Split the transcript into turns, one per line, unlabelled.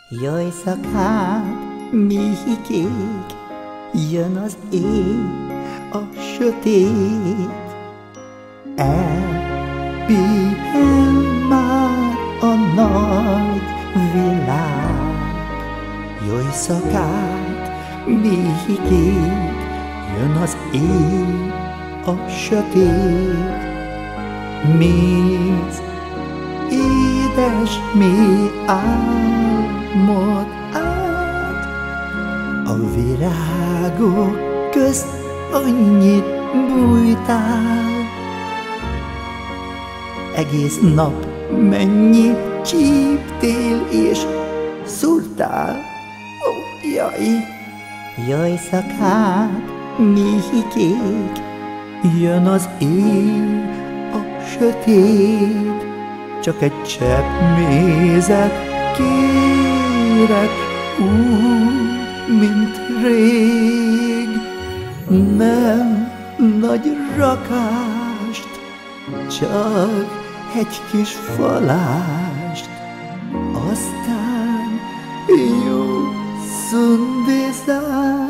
Jaj, szakát, méhikék, jön az éj, a sötét. Elpihel már a nagy világ. Jaj, szakát, méhikék, jön az éj, a sötét. Mész, édes mély álmod át, a virágok közt annyit bújtál. Egész nap mennyit csíptél és szúrtál. Ó, jaj! Jaj, szakát, méhikék, jön az éj, a sötét. Csak egy csepp mézet kérek, úgy, mint rég. Nem nagy rakást, csak egy kis falást, aztán jó szundézál.